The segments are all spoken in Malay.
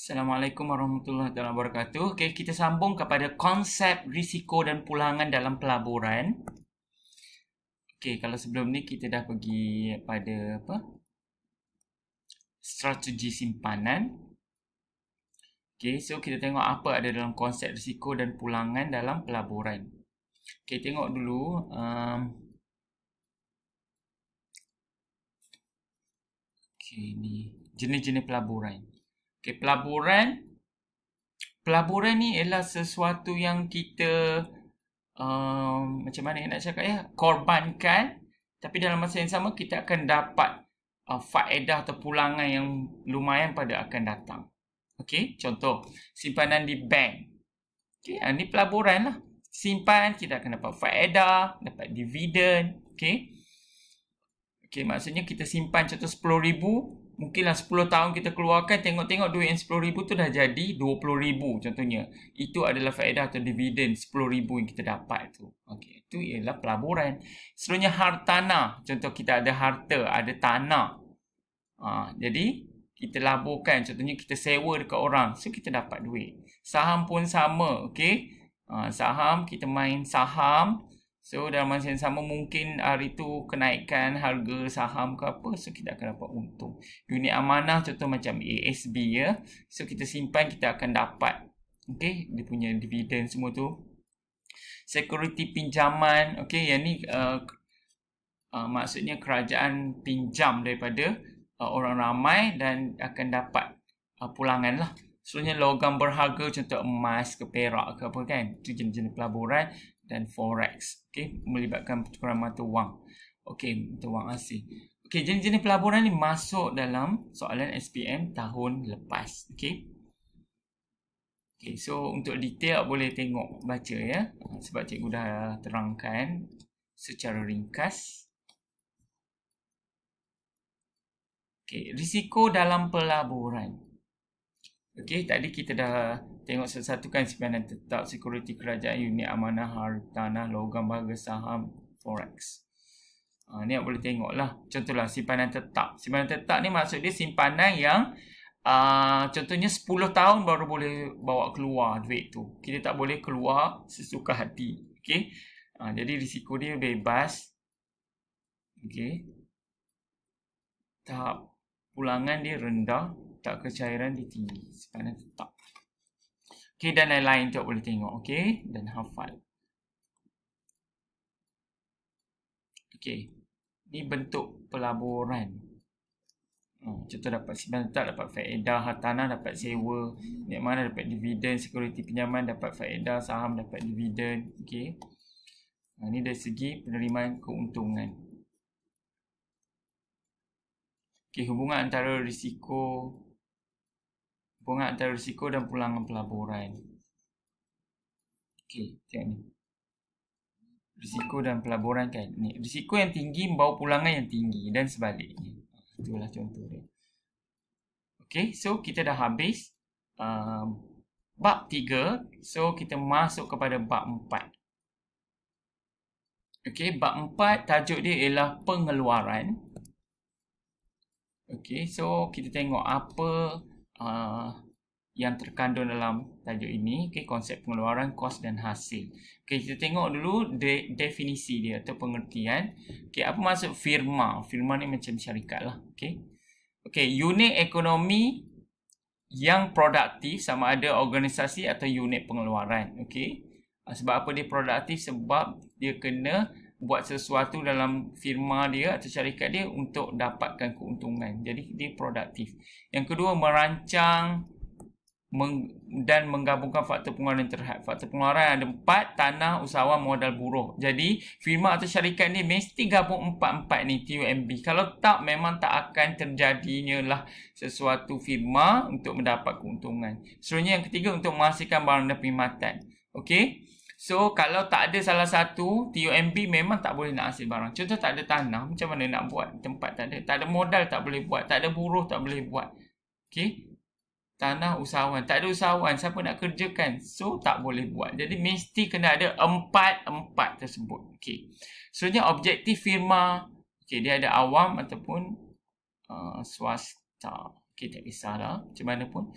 Assalamualaikum warahmatullahi wabarakatuh. Okey, kita sambung kepada konsep risiko dan pulangan dalam pelaburan. Okey, kalau sebelum ni kita dah pergi pada strategi simpanan. Okey, so kita tengok apa ada dalam konsep risiko dan pulangan dalam pelaburan. Okey, tengok dulu okey, ni jenis-jenis pelaburan. Okey, pelaburan ni ialah sesuatu yang kita macam mana nak cakap ya, korbankan, tapi dalam masa yang sama kita akan dapat faedah atau pulangan yang lumayan pada akan datang. Okey, contoh simpanan di bank. Okey, ni pelaburan lah. Simpan, kita akan dapat faedah, dapat dividen. Okey. Okey, maksudnya kita simpan contoh 10,000, mungkinlah 10 tahun kita keluarkan, tengok-tengok duit yang 10,000 tu dah jadi 20,000 contohnya. Itu adalah faedah atau dividen 10,000 yang kita dapat tu. Okey, itu ialah pelaburan. Seterusnya hartanah. Contoh kita ada harta, ada tanah. Jadi kita laburkan, contohnya kita sewa dekat orang, so kita dapat duit. Saham pun sama, okey. Saham, kita main saham. So dalam masa yang sama mungkin hari tu kenaikan harga saham ke apa, so kita akan dapat untung. Unit amanah contoh macam ASB ya. So kita simpan, kita akan dapat. Okey, dia punya dividen semua tu. Security pinjaman, okey, yang ni maksudnya kerajaan pinjam daripada orang ramai dan akan dapat pulangan lah. Seterusnya logam berharga contoh emas ke perak ke apa kan. Itu jenis-jenis pelaburan. Dan forex, okey, melibatkan pertukaran mata wang. Okey, mata wang asing. Okey, jenis-jenis pelaburan ni masuk dalam soalan SPM tahun lepas. Okey. Okey, so untuk detail boleh tengok, baca ya. Sebab cikgu dah terangkan secara ringkas. Okey, risiko dalam pelaburan. Okey, tadi kita dah tengok satu-satu kan, simpanan tetap, security kerajaan, unit amanah, hartanah, logam berharga, saham, forex. Ni yang boleh tengok lah. Contohlah simpanan tetap. Simpanan tetap ni maksud dia simpanan yang contohnya 10 tahun baru boleh bawa keluar duit tu. Kita tak boleh keluar sesuka hati. Okey. Jadi risiko dia bebas. Okey. Tahap pulangan dia rendah. Tak kecairan dia tinggi. Simpanan tetap. Okey, dan lain-lain tu boleh tengok. Okey, dan hafal. Okey, ni bentuk pelaburan. Contoh dapat simpanan tetap, dapat faedah, hartanah dapat sewa, unit mana dapat dividen, security pinjaman dapat faedah, saham dapat dividen. Okey. Ni dari segi penerimaan keuntungan. Okey, hubungan antara risiko dan pulangan pelaburan. Okey, tengok ni. Risiko dan pelaburan kan. Ni, risiko yang tinggi membawa pulangan yang tinggi dan sebaliknya. Itulah contoh dia. Okey, so kita dah habis bab 3. So kita masuk kepada bab 4. Okey, bab 4 tajuk dia ialah pengeluaran. Okey, so kita tengok apa yang terkandung dalam tajuk ini. Okey, konsep pengeluaran, kos dan hasil. Okey, kita tengok dulu definisi dia atau pengertian. Okey, apa maksud firma? Firma ni macam syarikat lah. Okey. Okey, unit ekonomi yang produktif sama ada organisasi atau unit pengeluaran. Okey. Sebab apa dia produktif? Sebab dia kena buat sesuatu dalam firma dia atau syarikat dia untuk dapatkan keuntungan. Jadi dia produktif. Yang kedua, merancang dan menggabungkan faktor pengeluaran terhad. Faktor pengeluaran ada 4, tanah, usahawan, modal, buruh. Jadi firma atau syarikat ni mesti gabung 4-4 ni, TUMB. Kalau tak, memang tak akan terjadinya lah sesuatu firma untuk mendapat keuntungan. Seterusnya yang ketiga, untuk menghasilkan barang dan perkhidmatan. Okey. So, kalau tak ada salah satu, TUMB memang tak boleh nak hasil barang. Contoh tak ada tanah, macam mana nak buat? Tempat tak ada. Tak ada modal, tak boleh buat. Tak ada buruh, tak boleh buat. Okey. Tanah, usahawan. Tak ada usahawan, siapa nak kerjakan? So, tak boleh buat. Jadi, mesti kena ada 4-4 tersebut. Okey. Seterusnya, objektif firma. Okey, dia ada awam ataupun swasta. Okey, tak kisahlah. Macam mana pun.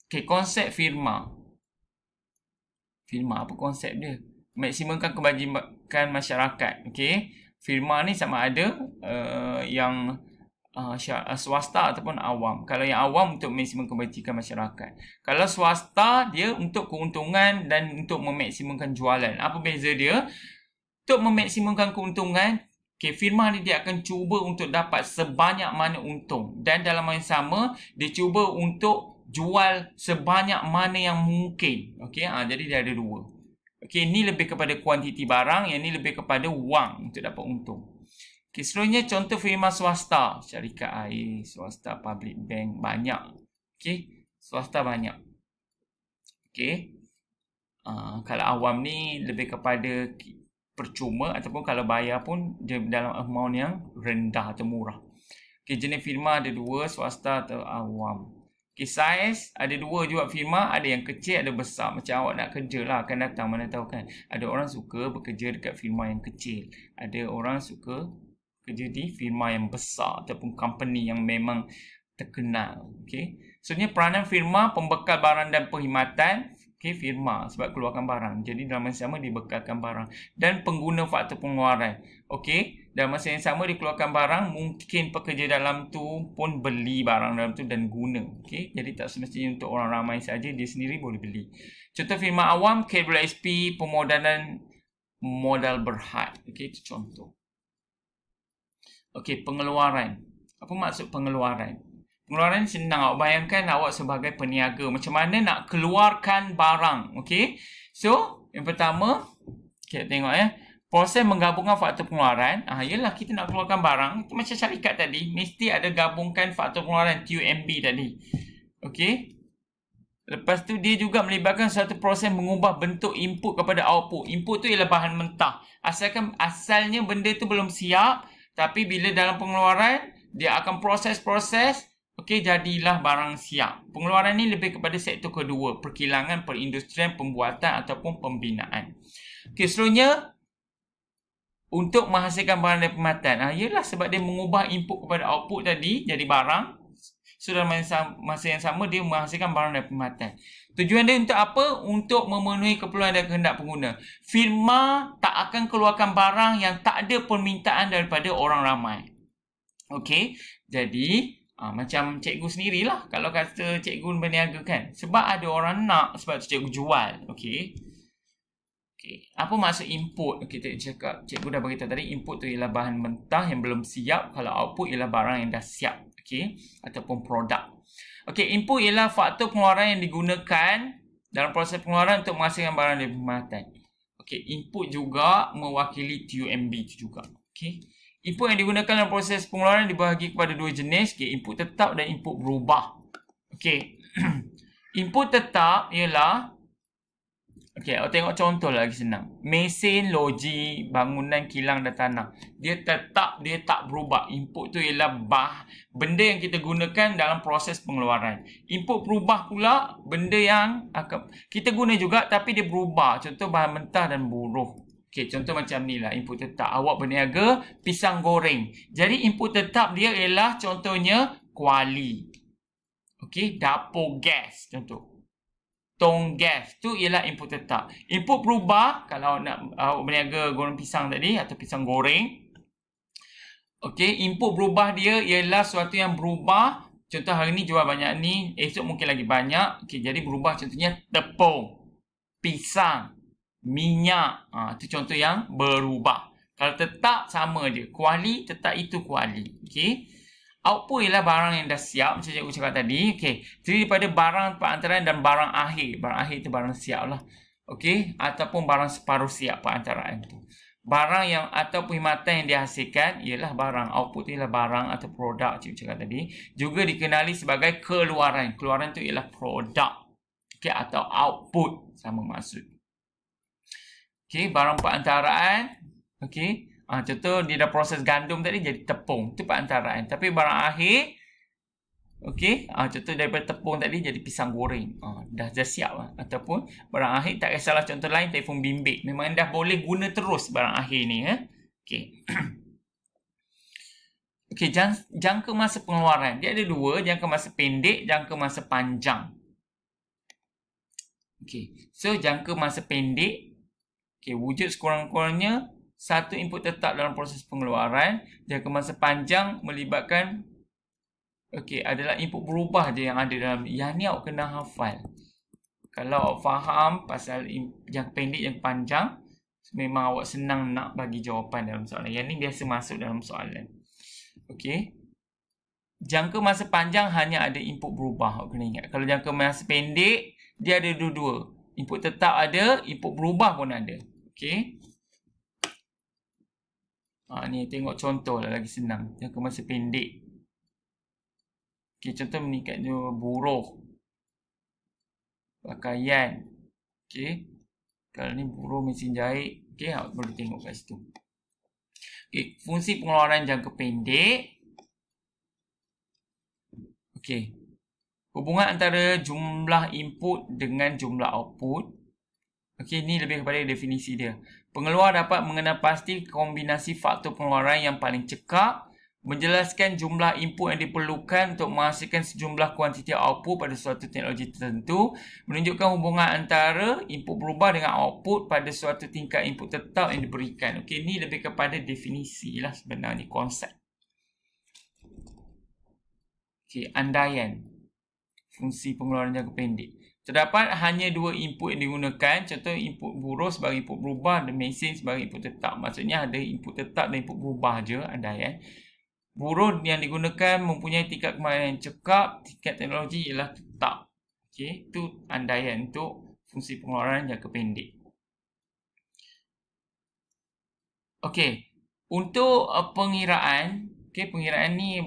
Okey, konsep firma. Firma apa konsep dia? Maksimumkan kebajikan masyarakat. Okey. Firma ni sama ada yang swasta ataupun awam. Kalau yang awam untuk maksimum kebajikan masyarakat. Kalau swasta dia untuk keuntungan dan untuk memaksimumkan jualan. Apa beza dia? Untuk memaksimumkan keuntungan, okay, firma ni dia akan cuba untuk dapat sebanyak mana untung. Dan dalam masa yang sama, dia cuba untuk jual sebanyak mana yang mungkin. Okay, jadi dia ada dua. Okay, ni lebih kepada kuantiti barang, yang ni lebih kepada wang untuk dapat untung. Okay, seterusnya contoh firma swasta. Syarikat air, swasta, public bank, banyak. Okay, swasta banyak. Okay, kalau awam ni lebih kepada percuma ataupun kalau bayar pun dia dalam amount yang rendah atau murah. Okay, jenis firma ada dua, swasta atau awam. Okay, size ada dua juga firma, ada yang kecil, ada besar. Macam awak nak kerja lah, akan datang, mana tahu kan. Ada orang suka bekerja dekat firma yang kecil. Ada orang suka kerja di firma yang besar ataupun company yang memang terkenal. Okay, sebenarnya peranan firma pembekal barang dan perkhidmatan. Okay, firma sebab keluarkan barang. Jadi dalam masa yang sama dibekalkan barang. Dan pengguna faktor pengeluaran. Okay, dalam masa yang sama dikeluarkan barang, mungkin pekerja dalam tu pun beli barang dalam tu dan guna. Okay, jadi tak semestinya untuk orang ramai saja, dia sendiri boleh beli. Contoh firma awam, KWSP, pemodalan modal berhad. Okay, itu contoh. Okay, pengeluaran. Apa maksud pengeluaran? Pengeluaran senang. Awak bayangkan awak sebagai peniaga. Macam mana nak keluarkan barang. Okay. So, yang pertama. Okay, tengok ya. Proses menggabungkan faktor pengeluaran. Yelah, kita nak keluarkan barang. Itu macam syarikat tadi. Mesti ada gabungkan faktor pengeluaran. TUMB tadi. Okay. Lepas tu, dia juga melibatkan satu proses mengubah bentuk input kepada output. Input tu ialah bahan mentah. Asalnya benda tu belum siap. Tapi bila dalam pengeluaran, dia akan proses-proses. Okey, jadilah barang siap. Pengeluaran ni lebih kepada sektor kedua, perkilangan, perindustrian, pembuatan ataupun pembinaan. Okey, seterusnya untuk menghasilkan barang dan perkhidmatan. Yalah sebab dia mengubah input kepada output tadi jadi barang. So dalam masa yang sama dia menghasilkan barang dan perkhidmatan. Tujuan dia untuk apa? Untuk memenuhi keperluan dan kehendak pengguna. Firma tak akan keluarkan barang yang tak ada permintaan daripada orang ramai. Okey, jadi macam cikgu sendirilah kalau kata cikgu berniaga kan. Sebab ada orang nak, sebab tu cikgu jual. Okey. Okey. Apa maksud input? Okey, cikgu dah beritahu tadi input tu ialah bahan mentah yang belum siap. Kalau output ialah barang yang dah siap. Okey, ataupun produk. Okey, input ialah faktor pengeluaran yang digunakan dalam proses pengeluaran untuk menghasilkan barang dan perkhidmatan. Okey, input juga mewakili TUMB tu juga. Okey. Input yang digunakan dalam proses pengeluaran dibahagi kepada dua jenis. Okay, input tetap dan input berubah. Okay. Input tetap ialah, okay, awak tengok contoh lagi senang. Mesin, loji, bangunan, kilang dan tanah. Dia tetap, dia tak berubah. Input tu ialah benda yang kita gunakan dalam proses pengeluaran. Input berubah pula, benda yang kita guna juga tapi dia berubah. Contoh bahan mentah dan buruh. Okey, contoh macam ni lah input tetap. Awak berniaga pisang goreng. Jadi input tetap dia ialah contohnya kuali. Okey, dapur gas contoh. Tong gas tu ialah input tetap. Input berubah kalau nak awak berniaga goreng pisang tadi atau pisang goreng. Okey, input berubah dia ialah sesuatu yang berubah. Contoh hari ni jual banyak ni, esok mungkin lagi banyak. Okey, jadi berubah contohnya tepung, pisang, minyak. Itu contoh yang berubah. Kalau tetap sama je. Kuali tetap itu kuali. Okey. Output ialah barang yang dah siap. Macam cikgu cakap tadi. Okey. Terdiri daripada barang perantaraan dan barang akhir. Barang akhir itu barang siap lah. Okey. Ataupun barang separuh siap perantaraan tu. Barang yang atau perkhidmatan yang dihasilkan ialah barang. Output ialah barang atau produk cikgu cakap tadi. Juga dikenali sebagai keluaran. Keluaran tu ialah produk. Okey. Atau output. Sama maksud. Okey, barang perantaraan. Okey. Contoh dia dah proses gandum tadi jadi tepung. Itu perantaraan. Tapi barang akhir. Okey. Contoh daripada tepung tadi jadi pisang goreng. Dah siap lah. Ataupun barang akhir tak kisahlah contoh lain telefon bimbit. Memang dah boleh guna terus barang akhir ni. Okey. Okey, jangka masa pengeluaran. Dia ada dua. Jangka masa pendek, jangka masa panjang. Okey. So jangka masa pendek, okey, wujud sekurang-kurangnya satu input tetap dalam proses pengeluaran. Jangka masa panjang melibatkan adalah input berubah je yang ada dalam ni. Yang ni awak kena hafal. Kalau awak faham pasal jangka pendek, jangka panjang, memang awak senang nak bagi jawapan dalam soalan. Yang ni biasa masuk dalam soalan. Okey. Jangka masa panjang hanya ada input berubah, awak kena ingat. Kalau jangka masa pendek, dia ada dua-dua. Input tetap ada, input berubah pun ada. Okey. Ni tengok contoh lah, lagi senang. Jangka masa pendek. Okey, contoh meningkatnya buruh, pakaian. Okey. Kalau ni buruh mesin jahit, okey, awak boleh tengok kat situ. Okey, fungsi pengeluaran jangka pendek. Okey. Hubungan antara jumlah input dengan jumlah output. Okey, ni lebih kepada definisi dia. Pengeluar dapat mengenal pasti kombinasi faktor pengeluaran yang paling cekak, menjelaskan jumlah input yang diperlukan untuk menghasilkan sejumlah kuantiti output pada suatu teknologi tertentu, menunjukkan hubungan antara input berubah dengan output pada suatu tingkat input tetap yang diberikan. Okey, ni lebih kepada definisi lah sebenarnya, konsep. Okey, andaian fungsi pengeluaran jangka pendek. Terdapat hanya dua input yang digunakan, contoh input buruh sebagai input berubah dan mesin sebagai input tetap. Maksudnya ada input tetap dan input berubah je, andaian. Buruh yang digunakan mempunyai tingkat kemahiran yang cekap, tingkat teknologi ialah tetap. Okey, itu andaian untuk fungsi pengeluaran jangka pendek. Okey, untuk pengiraan, pengiraan ni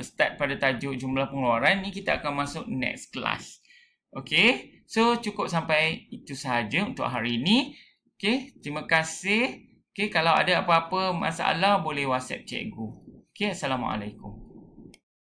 start pada tajuk jumlah pengeluaran ni kita akan masuk next class. Okey, so cukup sampai itu sahaja untuk hari ini. Okey, terima kasih. Okey, kalau ada apa-apa masalah boleh WhatsApp cikgu. Okey, Assalamualaikum.